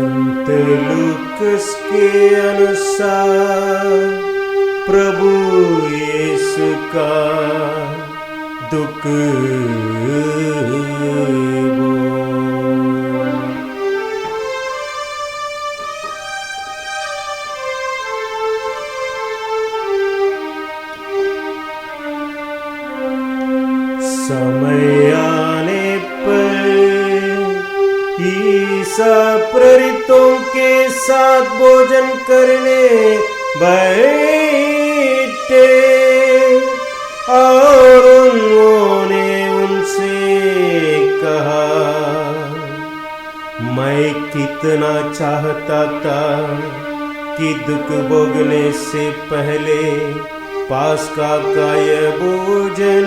संत लूकस के अनुसार प्रभु यीशु का दुख समय आने पर ईसा प्रेरितों के साथ भोजन करने बैठे और उन्होंने उनसे कहा, मैं कितना चाहता था कि दुख भोगने से पहले पास्का का यह भोजन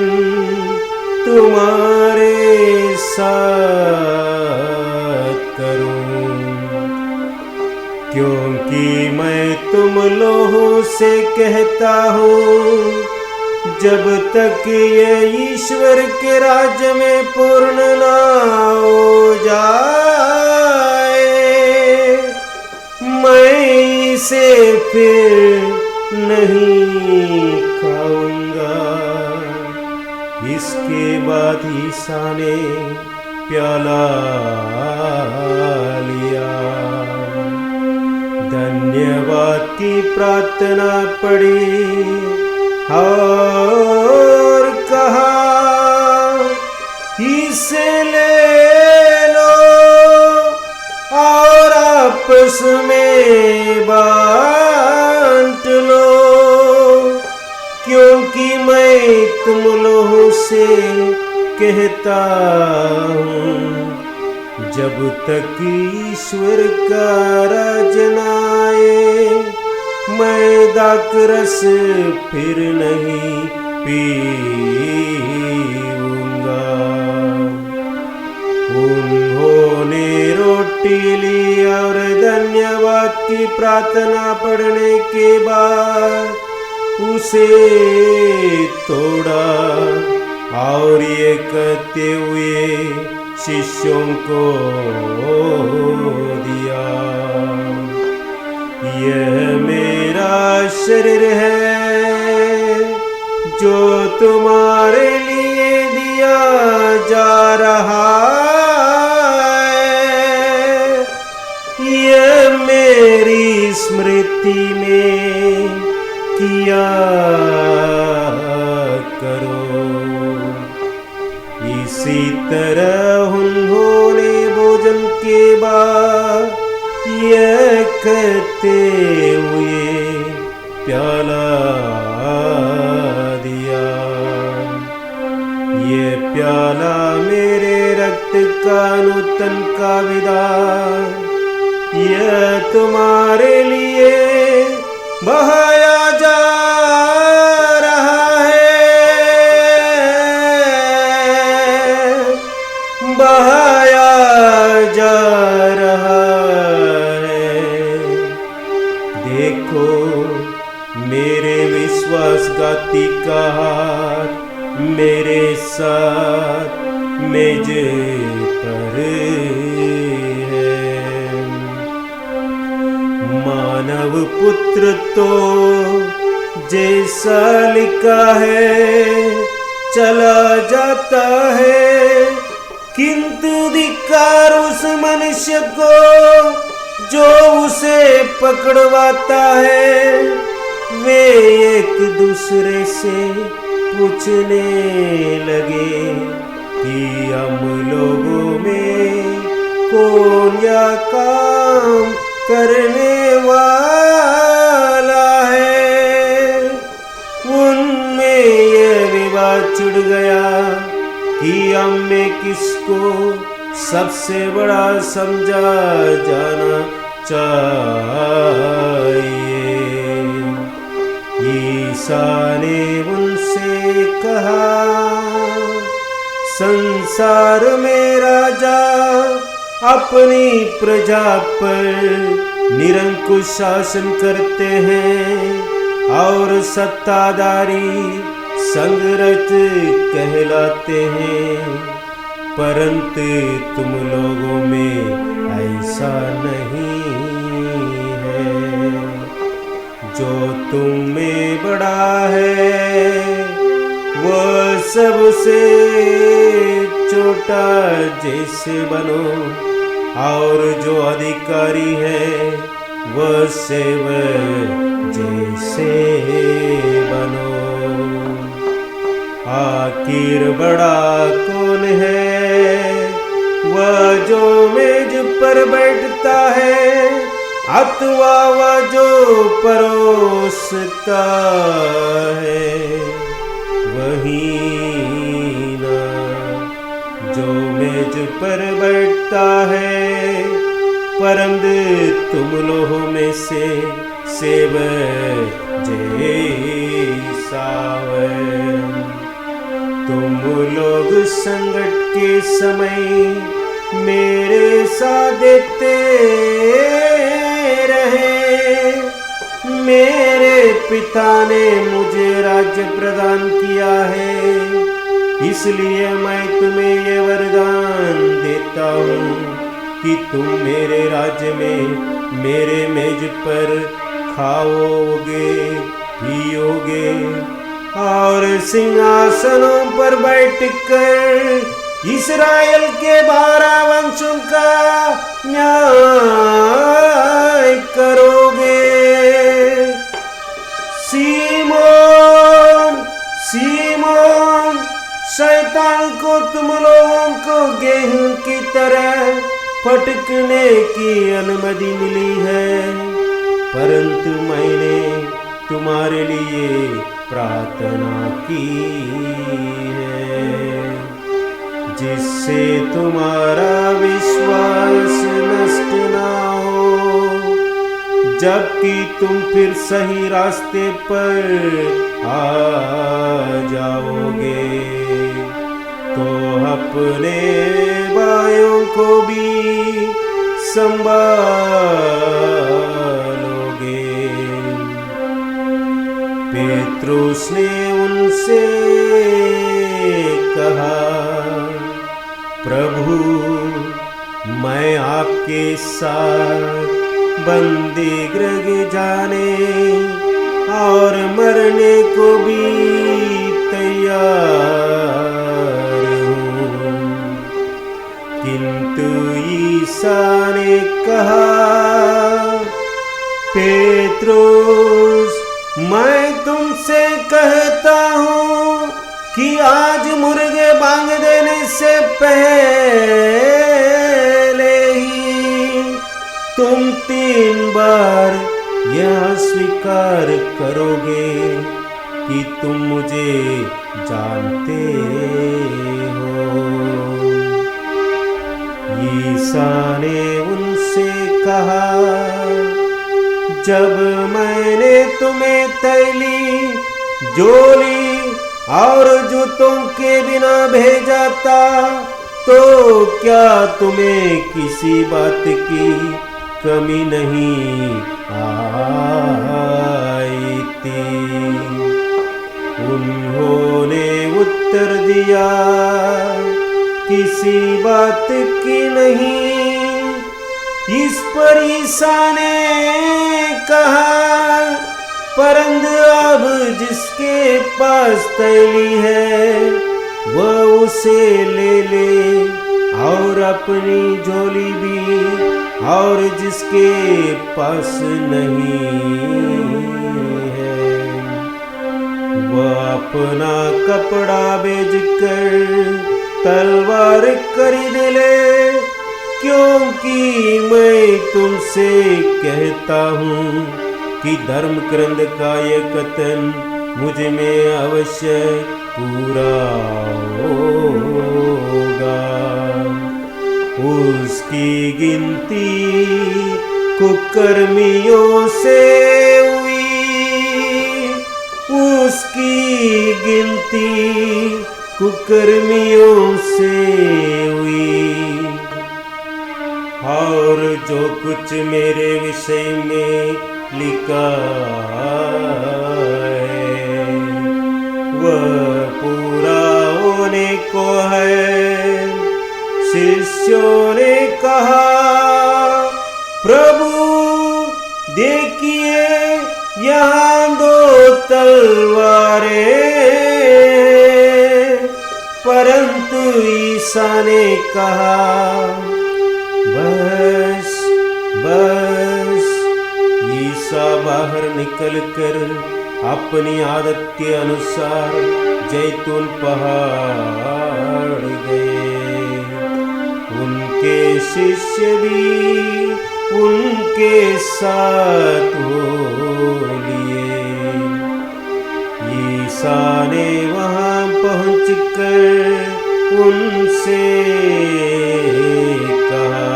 तुम्हारे साथ करूं, क्योंकि मैं तुम लोगों से कहता हूँ, जब तक ये ईश्वर के राज्य में पूर्ण ना हो जाए, मैं इसे फिर नहीं खाऊंगा। इसके बाद ईसा ने प्याला लिया, धन्यवाद की प्रार्थना पड़ी और कहा, इसे ले लो और आपस में बांट लो, क्योंकि मैं तुम लोगों से कहता हूँ, जब तक ईश्वर का राज्य न आए, मैं दाखरस फिर नहीं पीऊंगा। उन्होंने रोटी ली और धन्यवाद की प्रार्थना पढ़ने के बाद उसे तोड़ा और ये कहते हुए शिष्यों को दिया, यह मेरा शरीर है जो तुम्हारे लिए दिया जा रहा है, यह मेरी स्मृति में किया करो। इसी तरह उन्होंने भोजन के बाद यह कहते हुए प्याला दिया, ये प्याला मेरे रक्त का नूतन का विधान, यह तुम्हारे लिए बहाया जा रहा है, बहाया जा रहा है। देखो मेरे विश्वासघाती का हाथ मेरे साथ मेज पर है। मानव पुत्र तो जैसा लिखा है चला जाता है, किंतु धिक्कार उस मनुष्य को जो उसे पकड़वाता है। वे एक दूसरे से पूछने लगे कि हम लोगों में कौन यह काम करने वाला है। उनमें यह विवाद छिड़ गया कि हम में किसको सबसे बड़ा समझा जाना चाहिए। ईसा ने उनसे कहा, संसार में राजा अपनी प्रजा पर निरंकुश शासन करते हैं और सत्ताधारी संगरत कहलाते हैं, परंतु तुम लोगों में ऐसा नहीं जो तुम में बड़ा है वह सबसे छोटा जैसे बनो, और जो अधिकारी है वह सेवक जैसे बनो। आखिर बड़ा कौन है? वह जो मेज पर बैठता है अथवा वह जो परोसता है? वही ना जो मेज पर बैठता है, परंतु तुम लोगों में से सेवक जैसा है। तुम लोग संकट के समय मेरे साथ देते रहे। मेरे पिता ने मुझे राज्य प्रदान किया है, इसलिए मैं तुम्हें ये वरदान देता हूँ कि तुम मेरे राज्य में मेरे मेज पर खाओगे पियोगे और सिंहासनों पर बैठकर इस्राएल के 12 वंशों का न्याय करोगे। सीमोन सीमोन, शैतान को तुम लोगों को गेहूं की तरह फटकने की अनुमति मिली है, परंतु मैंने तुम्हारे लिए प्रार्थना की है, जिससे तुम्हारा विश्वास नष्ट ना हो। जबकि तुम फिर सही रास्ते पर आ जाओगे तो अपने भाइयों को भी संभालोगे। पेत्रुस ने उनसे कहा, प्रभु मैं आपके साथ बंदी गृह जाने और मरने को भी तैयार हूँ। किंतु ईसा ने कहा, पेत्रुस मैं तुमसे कहता हूँ कि आज मुर्गे बांग देने से पहले ही तुम 3 बार यह स्वीकार करोगे कि तुम मुझे जानते हो। ईसा ने उनसे कहा, जब मैंने तुम्हें थैली, झोली और जूतों के बिना भेजा था तो क्या तुम्हें किसी बात की कमी नहीं आई थी? उन्होंने उत्तर दिया, किसी बात की नहीं। इस पर ईसा ने कहा, परंतु अब जिसके पास थैली है वह उसे ले ले, और अपनी झोली भी, और जिसके पास नहीं है वह अपना कपड़ा बेचकर तलवार खरीद ले, क्योंकि मैं तुमसे कहता हूँ कि धर्म ग्रंथ का ये कथन मुझ में अवश्य पूरा होगा। उसकी गिनती कुकर्मियों से हुई, उसकी गिनती कुकर्मियों से हुई। और जो कुछ मेरे विषय में लिखा है वह पूरा होने को है। शिष्यों ने कहा, प्रभु देखिए यहाँ दो तलवारें, परंतु ईसा ने कहा बस बस। ईसा बाहर निकलकर अपनी आदत के अनुसार जैतून पहाड़ गए। उनके शिष्य भी उनके साथ हो लिए। ईसा ने वहां पहुंचकर उनसे कहा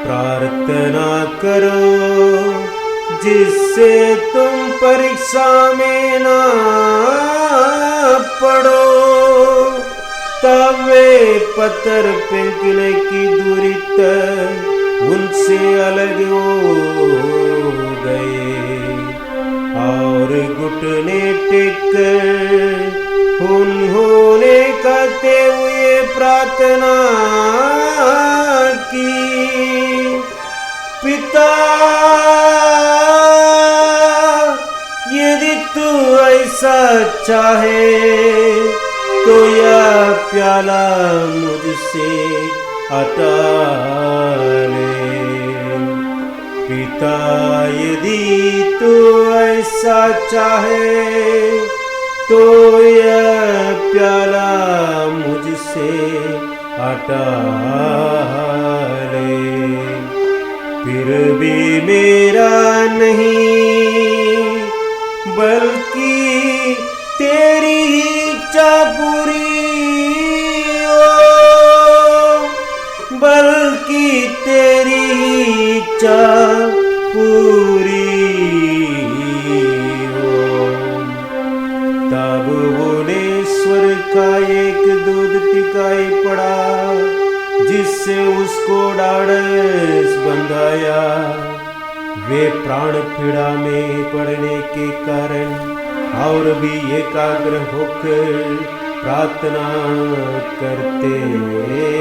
प्रार्थना करो जिससे तुम परीक्षा में ना पड़ो। तब वे पत्थर फेंकने की दूरी तक उनसे अलग हो गए और घुटने टेककर उन्होंने कहते हुए प्रार्थना की पिता यदि तू ऐसा चाहे तो यह प्याला मुझसे हटा ले। पिता यदि तू ऐसा चाहे तो यह प्याला मुझसे हटा ले। फिर भी मेरा नहीं बल्कि तेरी ही इच्छा पूरी हो, बल्कि तेरी ही इच्छा पूरी हो। तब भुवनेश्वर का एक दूत दिखाई पड़ा जिससे उसको ढाढ़स बंधाया। वे प्राण पीड़ा में पड़ने के कारण और भी एकाग्र होकर प्रार्थना करते रहे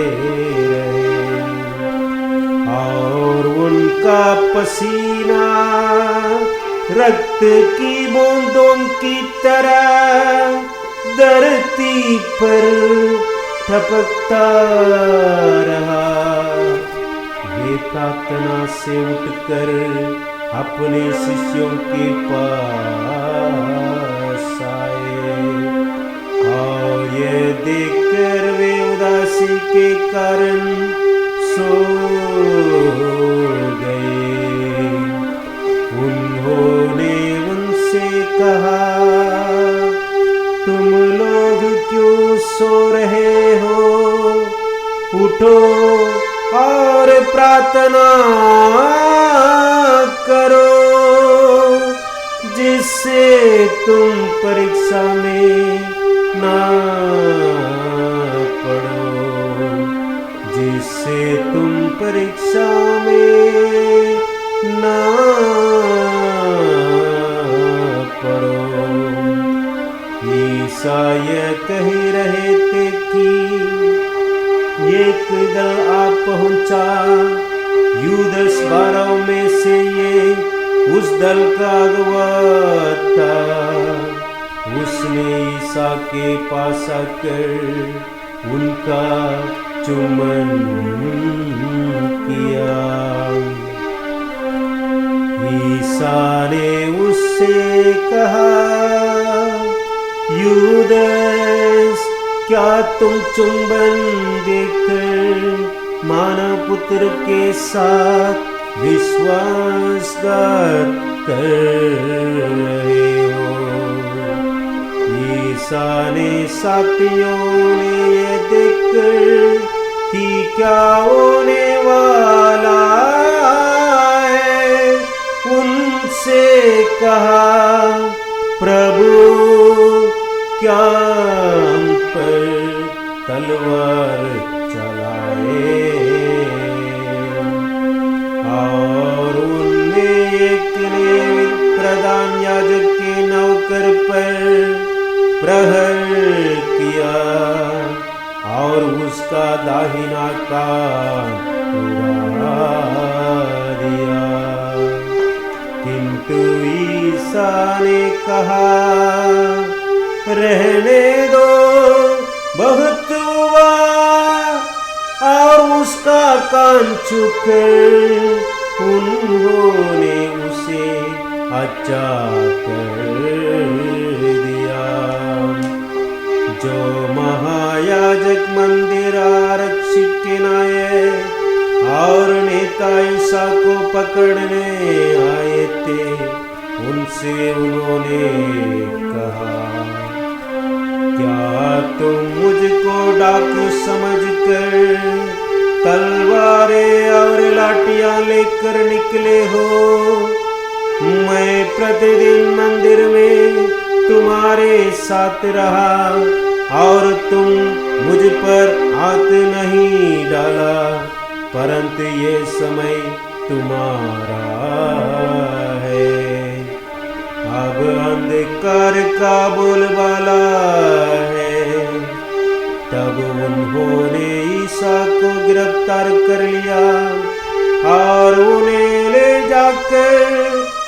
और उनका पसीना रक्त की बूंदों की तरह धरती पर टपकता रहा। वे प्रार्थना से उठकर अपने शिष्यों के पास आए और ये देखकर वे उदासी के कारण सो गए। उन्होंने उनसे कहा तुम लोग क्यों सो रहे हो? उठो और प्रार्थना करो जिससे तुम परीक्षा में ना पड़ो, जिससे तुम परीक्षा में ना पड़ो। ईसा यह कह रहे थे कि एक दल आ पहुंचा। यूदस 12 में से ये उस दल का अगुआ था। उसने ईसा के पास आकर उनका चुम्बन किया। ईसा ने उससे कहा यूदस क्या तुम चुंबन देकर मानव पुत्र के साथ विश्वासघात कर रहे हो? ईसा ने साथियों ने ये देखकर कि क्या होने वाला है उनसे कहा प्रभु क्या हम पर तलवार चलाए? और उनमें एक ने प्रधान याजक के नौकर पर प्रहार किया और उसका दाहिना कान उड़ा दिया। किंतु ने कहा, रहने दो, बहुत हुआ। और उसका कान छूकर उन्होंने उसे अच्छा कर दिया। जो महायाजक, मंदिर आरक्षक के नायक और नेता ईसा को पकड़ने आए थे, उनसे उन्होंने कहा, क्या तुम मुझको डाकू समझकर तलवारें और लाठियां लेकर निकले हो? मैं प्रतिदिन मंदिर में तुम्हारे साथ रहा और तुम मुझ पर हाथ नहीं डाला, परंतु ये समय तुम्हारा है। अब अंधकार का बोलबाला है। तब उन्होंने ईसा को गिरफ्तार कर लिया और उन्हें ले जाकर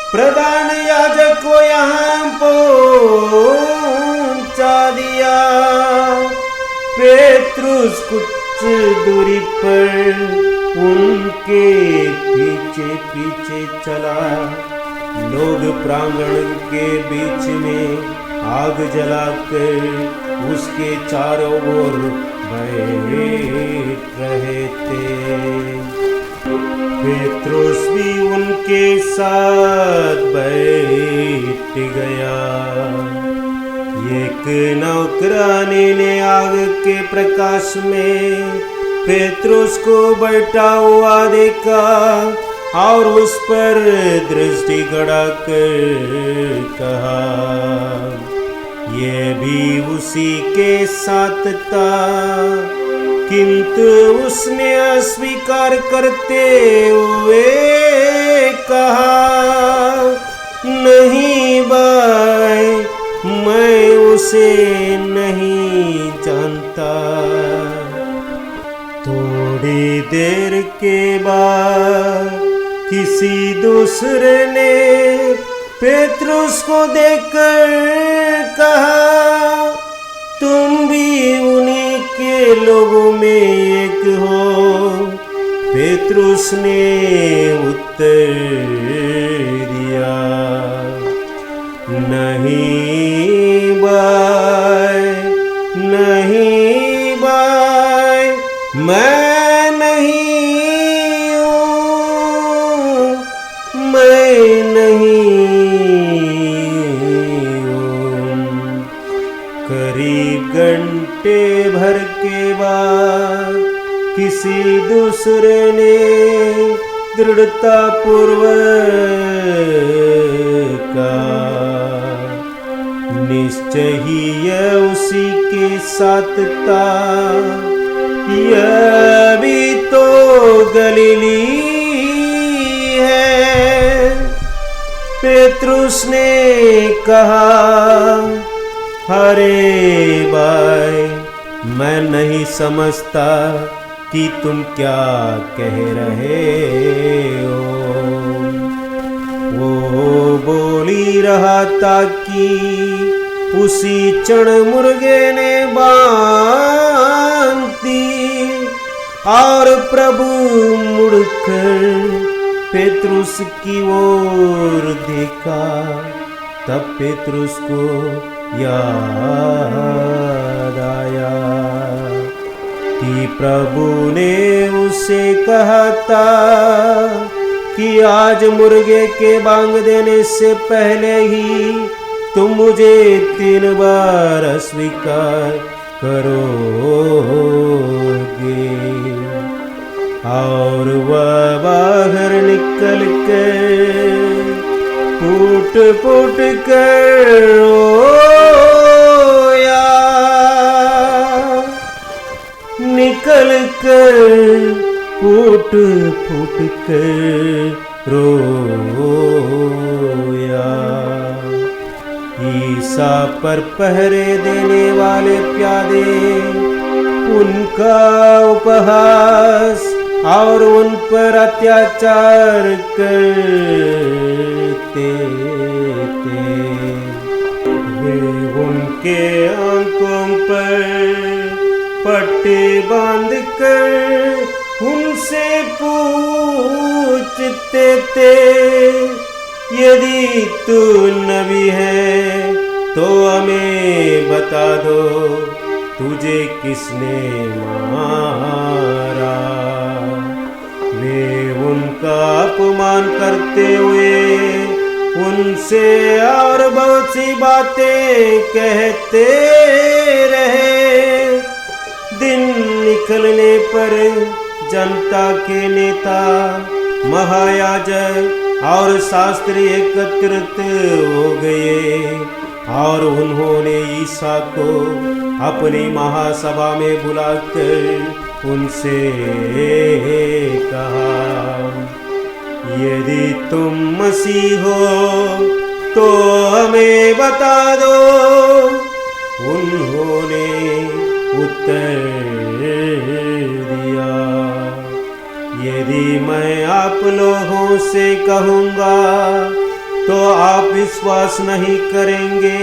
प्रधान याजक को यहाँ पहुंचा दिया। पेत्रुस कुछ दूरी पर उनके पीछे पीछे चला। लोग प्रांगण के बीच में आग जलाकर उसके चारों ओर बैठ रहे थे। पेत्रुस भी उनके साथ बैठ गया। एक नौकरानी ने आग के प्रकाश में पेत्रुस को बैठा हुआ देखा और उस पर दृष्टि गड़ाकर कहा, ये भी उसी के साथ था। किंतु उसने अस्वीकार करते हुए कहा, नहीं भाई, मैं उसे नहीं जानता। थोड़ी देर के बाद किसी दूसरे ने पेत्रुस को देखकर कहा, तुम भी उन्हीं के लोगों में एक हो। पेत्रुस ने उत्तर दिया, नहीं भाई, नहीं भाई, मैं नहीं हूँ, मैं नहीं हूँ। करीब घंटे भर के बाद किसी दूसरे ने दृढ़ता पूर्वक निश्चय ही यह उसी के साथ था, यह भी तो गलीली है। पेत्रुस ने कहा, अरे भाई, मैं नहीं समझता कि तुम क्या कह रहे हो। वो बोल ही रहा था कि उसी क्षण मुर्गे ने बांध दी और प्रभु मुड़कर पेत्रुस की ओर देखा। तब पेत्रुस को याद आया कि प्रभु ने उसे कहा था कि आज मुर्गे के बांग देने से पहले ही तुम मुझे 3 बार अस्वीकार करोगे। और वह बाहर निकल कर फूट फूट कर रोया, निकल कर फूट फूट कर रोया। ईसा पर पहरे देने वाले प्यादे उनका उपहास और उन पर अत्याचार करते थे। उनके आंखों पर पट्टे बांधकर उनसे पूछते थे, यदि तू नबी है तो हमें बता दो, तुझे किसने मारा। वे उनका अपमान करते हुए उनसे और बहुत सी बातें कहते रहे। दिन निकलने पर जनता के नेता, महायाजक और शास्त्री एकत्रित हो गए और उन्होंने ईसा को अपनी महासभा में बुलाकर उनसे कहा, यदि तुम मसीह हो तो हमें बता दो। उन्होंने उत्तर दिया, यदि मैं आप लोगों से कहूँगा तो आप विश्वास नहीं करेंगे,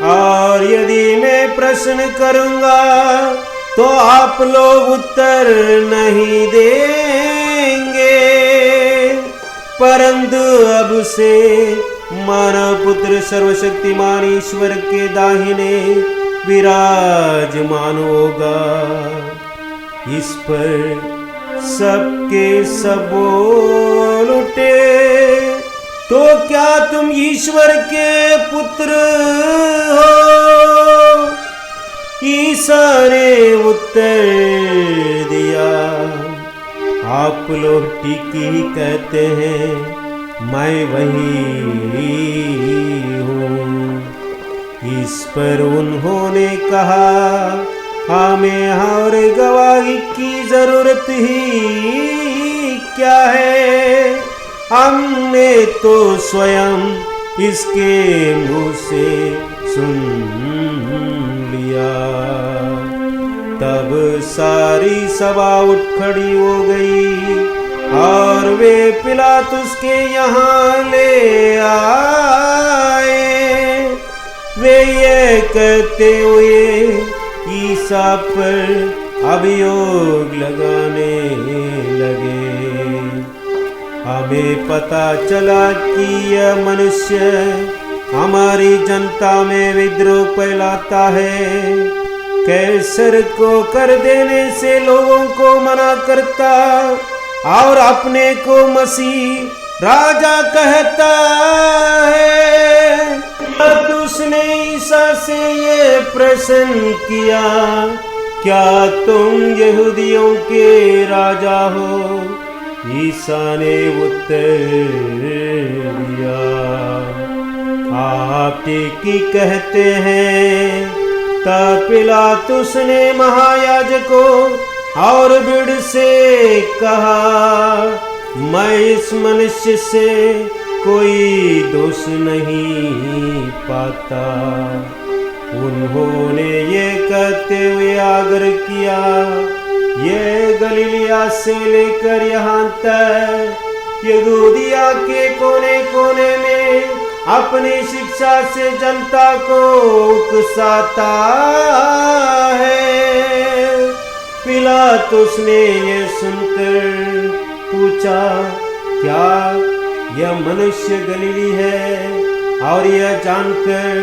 और यदि मैं प्रश्न करूँगा तो आप लोग उत्तर नहीं देंगे। परंतु अब से मानव पुत्र सर्वशक्तिमान ईश्वर के दाहिने विराजमान होगा। इस पर सबके सब बोल उठे, तो क्या तुम ईश्वर के पुत्र हो? ईसा ने उत्तर दिया, आप लोग ठीक ही कहते हैं, मैं वही हूँ। इस पर उन्होंने कहा, हमें और गवाही की जरूरत ही क्या है, हमने तो स्वयं इसके मुंह से सुन लिया। तब सारी सभा उठ खड़ी हो गई और वे पिलातुस के यहाँ ले आए। वे ये कहते हुए ईसा पर अभियोग लगाने लगे, हमें पता चला कि यह मनुष्य हमारी जनता में विद्रोह फैलाता है, कैसर को कर देने से लोगों को मना करता और अपने को मसीह राजा कहता है। तब उसने ईसा से ये प्रश्न किया, क्या तुम यहूदियों के राजा हो? ईसा ने उत्तर दिया, आप ठीक ही कहते हैं। तब पिलातुस ने महायाजकों और भीड़ से कहा, मैं इस मनुष्य से कोई दोष नहीं पाता। उन्होंने ये कहते हुए आग्रह किया, ये गलीलिया से लेकर यहाँ तक यहूदिया के कोने कोने में अपनी शिक्षा से जनता को उकसाता है। पिलातुस ने ये सुनकर पूछा, क्या यह मनुष्य गलीली है? और यह जानकर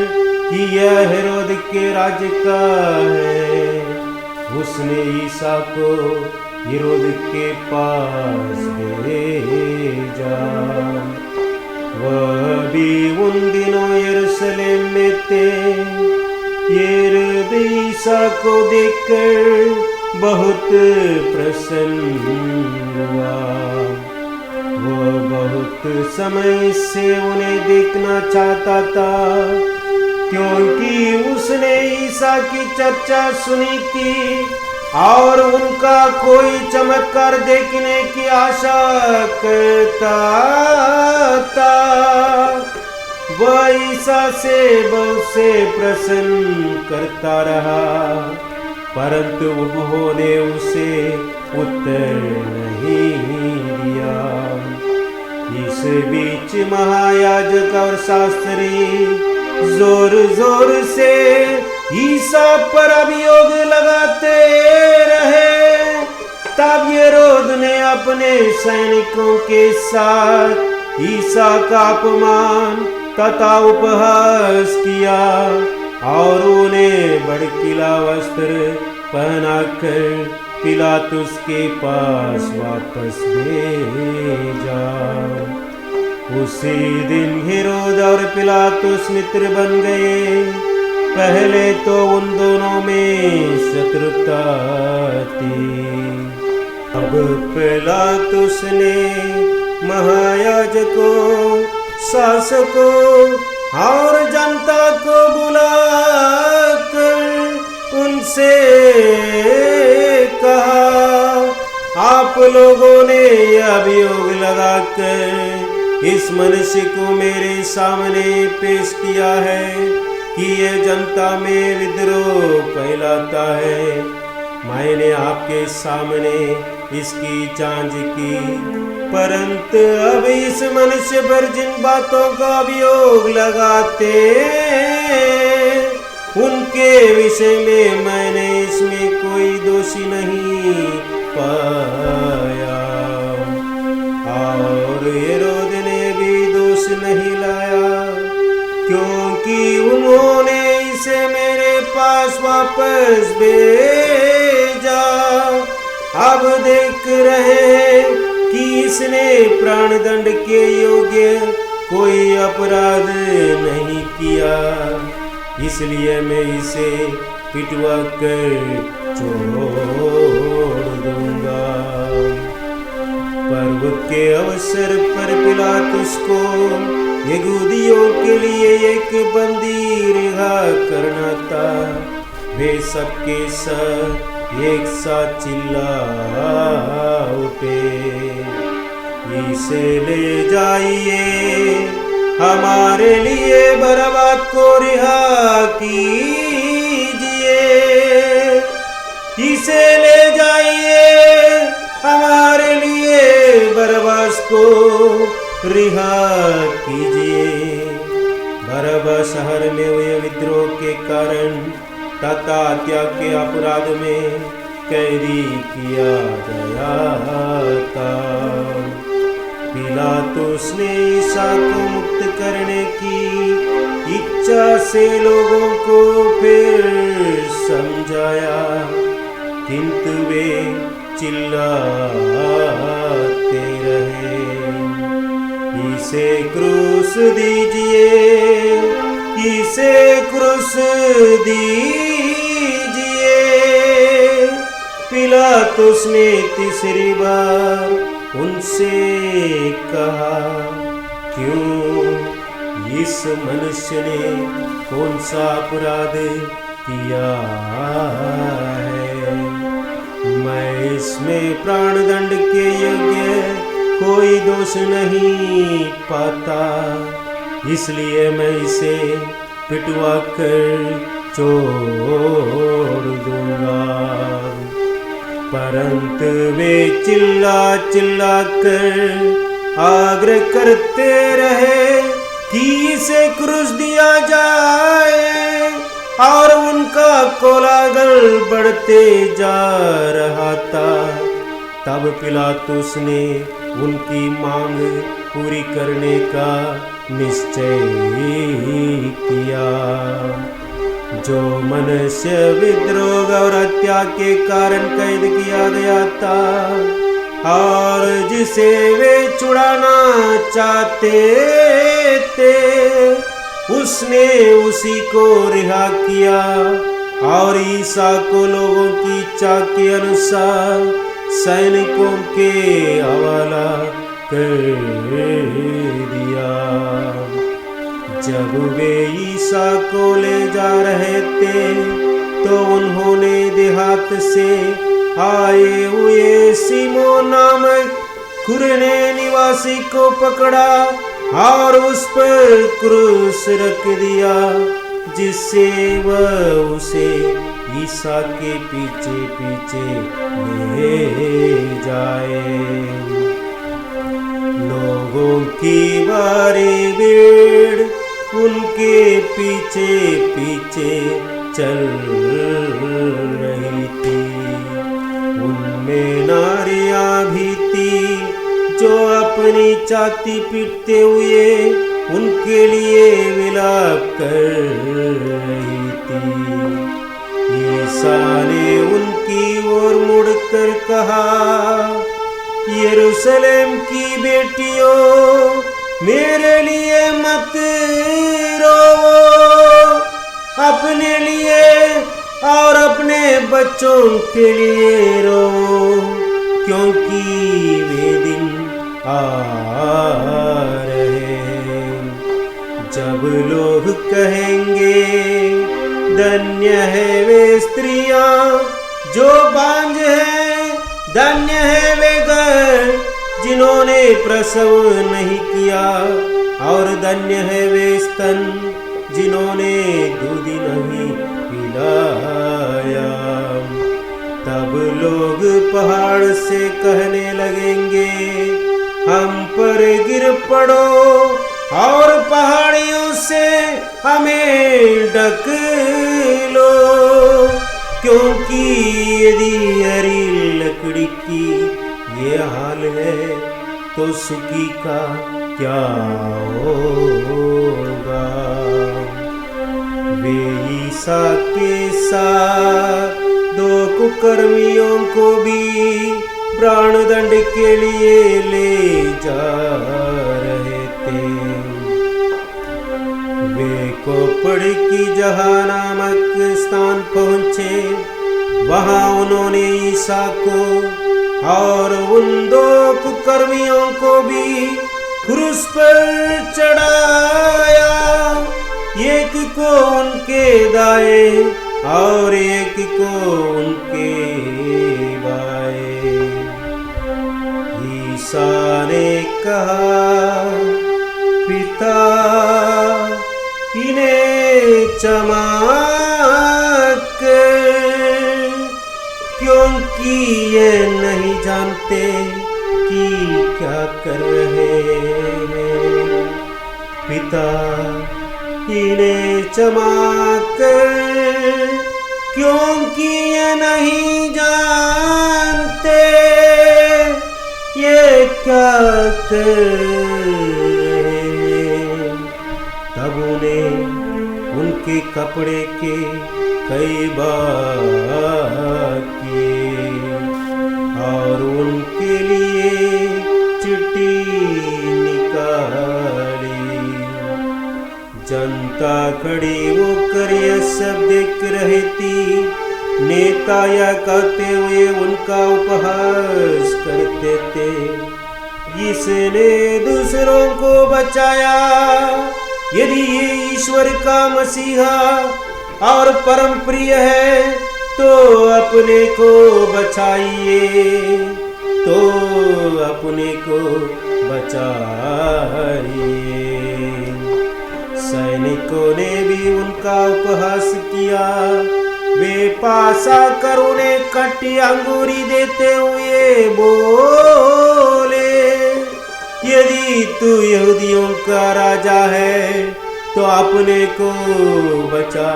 कि यह हेरोद के राज्य का है, उसने ईसा को हेरोद के पास भेजा। वह भी उन दिनों यरूशलेम में थे। हेरोद ईसा को देखकर बहुत प्रसन्न हुआ। वह बहुत समय से उन्हें देखना चाहता था, क्योंकि उसने ईसा की चर्चा सुनी थी और उनका कोई चमत्कार देखने की आशा करता था। वह ईसा से बहुत से प्रश्न करता रहा, परंतु उन्होंने उसे उत्तर नहीं दिया। इस बीच महायाजक और शास्त्री जोर जोर से ईसा पर अभियोग लगाते रहे। तब हेरोद ने अपने सैनिकों के साथ ईसा का अपमान तथा उपहास किया और उन्हें भड़कीला वस्त्र पहनाकर पिलातुस के पास वापस भेजा। उसी दिन हेरोद और पिलातुस मित्र बन गए। पहले तो उन दोनों में शत्रुता थी। अब पिलातुस ने महायाजकों, शासकों और जनता को बुलाकर उनसे कहा, आप लोगों ने यह अभियोग लगाकर इस मनुष्य को मेरे सामने पेश किया है कि यह जनता में विद्रोह फैलाता है। मैंने आपके सामने इसकी जांच की, परंतु अब इस मनुष्य पर जिन बातों का अभियोग लगाते उनके विषय में मैंने इसमें कोई दोषी नहीं पाया और हेरोद ने भी दोष नहीं लाया, क्योंकि उन्होंने इसे मेरे पास वापस भेजा। अब देख रहे हैं कि इसने प्राणदंड के योग्य कोई अपराध नहीं किया, इसलिए मैं इसे पिटवा कर छोड़ दूंगा। पर्व के अवसर पर पिलातुस को यहूदियों के लिए एक बंदी रिहा करना था। वे सबके सब एक साथ चिल्ला उठे, इसे ले जाइए, हमारे लिए बरअब्बास को रिहा कीजिए। इसे ले जाइए, हमारे लिए बरअब्बास को रिहा कीजिए। बरअब्बास शहर में हुए विद्रोह के कारण तथा हत्या के अपराध में कैदी किया गया था। पिलातुस ने ईसा को मुक्त करने की इच्छा से लोगों को फिर समझाया, किंतु वे चिल्लाते रहे, इसे क्रूस दीजिए, इसे क्रूस दीजिए। पिलातुस ने तीसरी बार उनसे कहा, क्यों इस मनुष्य ने कौन सा अपराध किया है? मैं इसमें प्राणदंड के योग्य कोई दोष नहीं पाता, इसलिए मैं इसे पिटवा कर छोड़ दूंगा। परंतु वे चिल्ला चिल्ला कर आग्रह करते रहे कि इसे क्रूस दिया जाए और उनका कोलाहल बढ़ते जा रहा था। तब पिलातुस ने उनकी मांग पूरी करने का निश्चय किया। जो मनुष्य विद्रोह और हत्या के कारण कैद किया गया था और जिसे वे छुड़ाना चाहते थे, उसने उसी को रिहा किया और ईसा को लोगों की इच्छा के अनुसार सैनिकों के हवाला कर दिया। जब वे ईसा को ले जा रहे थे तो उन्होंने देहात से आए हुए सीमोन नामक कुरेने निवासी को पकड़ा और उस पर क्रूस रख दिया, जिससे वह उसे ईसा के पीछे पीछे ले जाए। लोगों की भारी भीड़ उनके पीछे पीछे चल रही थी। उनमें नारियां भी थी जो अपनी छाती पीटते हुए उनके लिए विलाप कर रही थी। ईसा ने उनकी ओर मुड़कर कहा, यरूशलेम की बेटियों, मेरे लिए मत रोवो, अपने लिए और अपने बच्चों के लिए रो, क्योंकि वे दिन आ रहे हैं जब लोग कहेंगे, धन्य है वे स्त्रियां जो बांझ हैं, धन्य है वे घर जिन्होंने प्रसव नहीं किया, और धन्य है वे स्तन जिन्होंने दूध नहीं पिलाया। तब लोग पहाड़ से कहने लगेंगे, हम पर गिर पड़ो और पहाड़ियों से हमें ढक लो, क्योंकि यदि हरी लकड़ी की ये हाल है तो सूखी का क्या होगा। वे ईसा के साथ दो कुकर्मियों को भी प्राणदंड के लिए ले जा रहे थे। वे कोपड़ की जगह नामक स्थान पहुंचे। वहां उन्होंने ईसा को और उन दो कुकर्मियों को भी क्रूस पर चढ़ाया, एक को उनके दाएं और एक को उनके बाएं। ईसा ने कहा, पिता, इन्हें क्षमा कर, क्योंकि ये नहीं जानते कि क्या कर रहे हैं। पिता, इन्हें क्षमा कर, क्योंकि ये नहीं जानते ये क्या कर रहे हैं। तब उन्हें उनके कपड़े के कई भाग किए और उनके लिए चिट्ठी निकाली। जनता खड़ी होकर यह सब देख रही थी। नेता या कहते हुए उनका उपहास करते थे, इसने दूसरों को बचाया। यदि ये ईश्वर का मसीहा और परम प्रिय है तो अपने को बचाइए, तो अपने को बचाइए। सैनिकों ने भी उनका उपहास किया। वे पास आकर उन्हें खट्टी अंगूरी देते हुए बोले, यदि तू यहूदियों का राजा है तो अपने को बचा।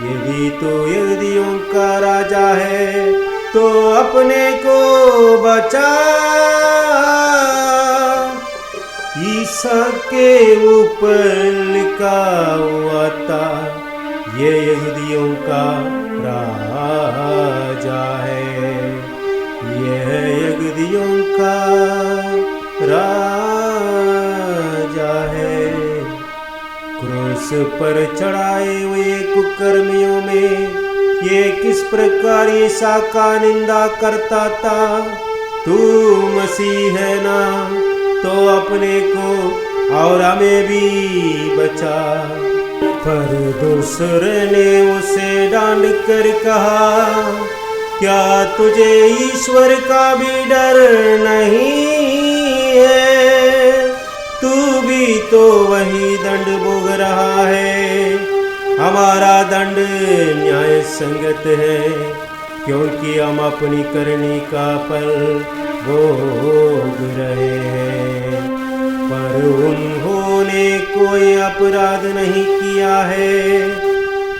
यदि तू यहूदियों का राजा है तो अपने को बचा। ईसा के ऊपर लिखा हुआ था, ये यहूदियों का राजा है, यह यहूदियों का राजा है। क्रूस पर चढ़ाए हुए कुकर्मियों में ये किस प्रकार ईसा का निंदा करता था, तू मसीह है ना तो अपने को और हमें भी बचा। पर दूसरे ने उसे डांट कर कहा, क्या तुझे ईश्वर का भी डर नहीं है? तू भी तो वही दंड भोग रहा है। हमारा दंड न्याय संगत है, क्योंकि हम अपनी करनी का फल भोग रहे हैं। पर उन्होंने कोई अपराध नहीं किया। है।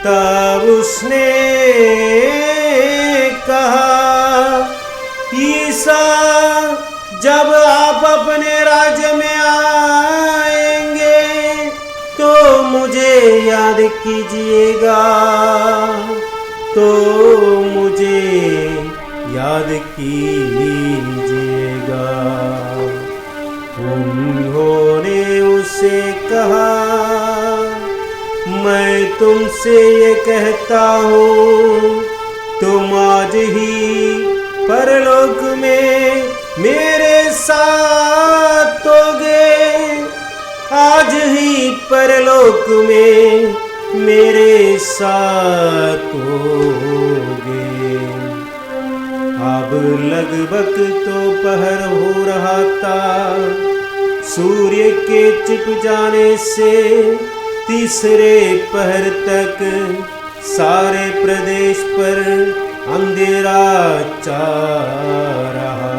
तब उसने कहा, ईसा, जब आप अपने राज्य में आएंगे तो मुझे याद कीजिएगा, तो मुझे याद कीजिएगा। उन्होंने उसे कहा, मैं तुमसे ये कहता हूँ, तुम आज ही परलोक में मेरे साथ होगे, आज ही परलोक में मेरे साथ होगे। अब लगभग दोपहर हो रहा था। सूर्य के छिप जाने से तीसरे पहर तक सारे प्रदेश पर अंधेरा छा रहा।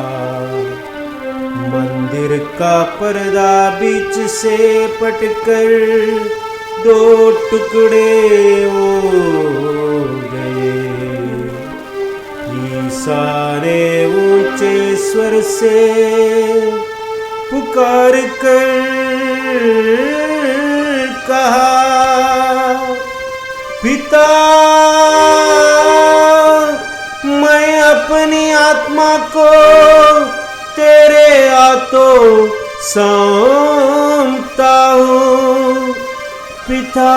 मंदिर का पर्दा बीच से पटकर दो टुकड़े हो गए। ईसा ने ऊंचे स्वर से पुकार कर कहा, पिता, मैं अपनी आत्मा को तेरे हाथों सौंपता हूँ। पिता,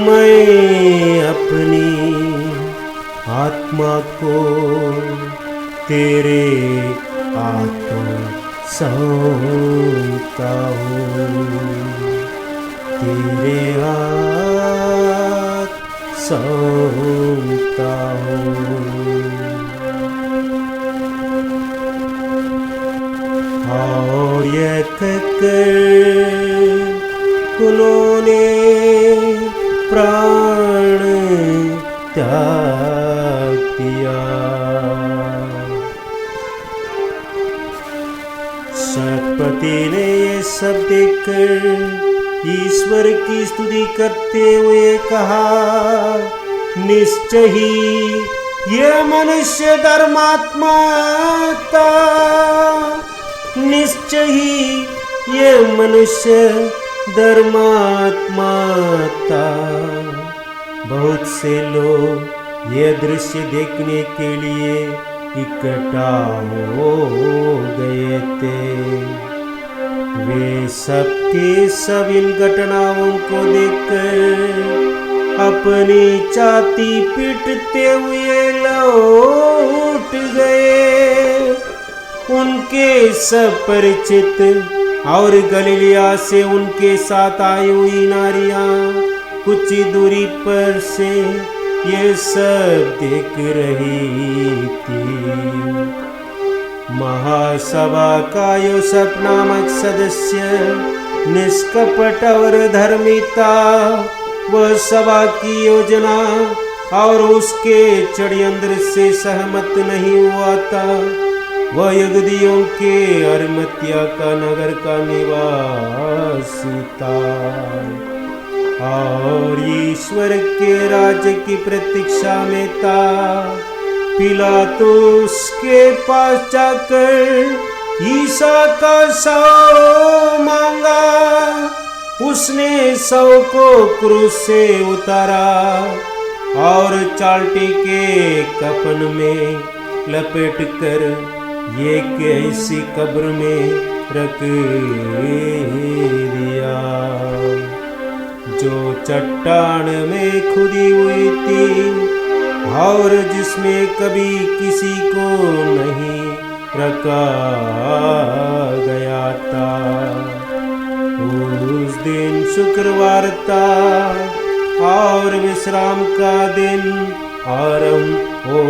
मैं अपनी आत्मा को तेरे हाथों सौंपता हूँ, तेरे हाथ सौंपता हूँ। और यह कहकर उन्होंने प्राण त्याग दिया। सतपति ने ये सब देखकर ईश्वर की स्तुति करते हुए कहा, निश्चय ही ये मनुष्य धर्मात्मा था, निश्चय ही ये मनुष्य धर्मात्मा था। बहुत से लोग ये दृश्य देखने के लिए इकट्ठा हो गए थे। वे सब के सब इन घटनाओं को देखकर अपनी छाती पीटते हुए लौट गए। उनके सब परिचित और गलीलिया से उनके साथ आई हुई नारियां कुछ दूरी पर से ये सब देख रही थी। महासभा का योसेफ नामक सदस्य निष्कपट और धर्मी था। वह सभा की योजना और उसके षड्यंत्र से सहमत नहीं हुआ था। वह यहूदियों के अरिमतिया का नगर का निवासी था और ईश्वर के राज्य की प्रतीक्षा में था। पिलातुस के पास जाकर ईसा का शव मांगा। उसने शव को क्रूस से उतारा और चालटी के कफन में लपेटकर एक ऐसी कब्र में रख दिया जो चट्टान में खुदी हुई थी और जिसमें कभी किसी को नहीं रखा गया था। उस दिन शुक्रवार था और विश्राम का दिन आरंभ हो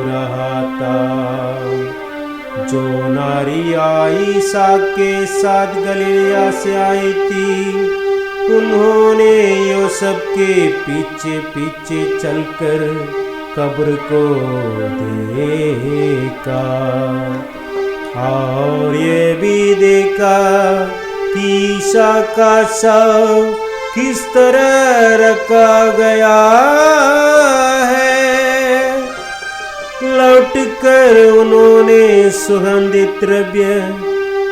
रहा था। जो नारियां ईसा के साथ गलीलिया से आई थी, उन्होंने योसेफ के पीछे पीछे चलकर कब्र को देखा और ये भी देखा कि ईसा का शव किस तरह रखा गया है। लौटकर उन्होंने सुगंधित द्रव्य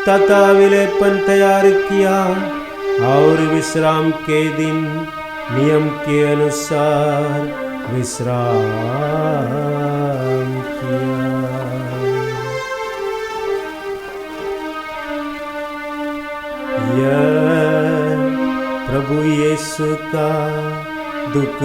तथा विलेपन तैयार किया और विश्राम के दिन नियम के अनुसार विश्राम किया। यह प्रभु यीशु का दुख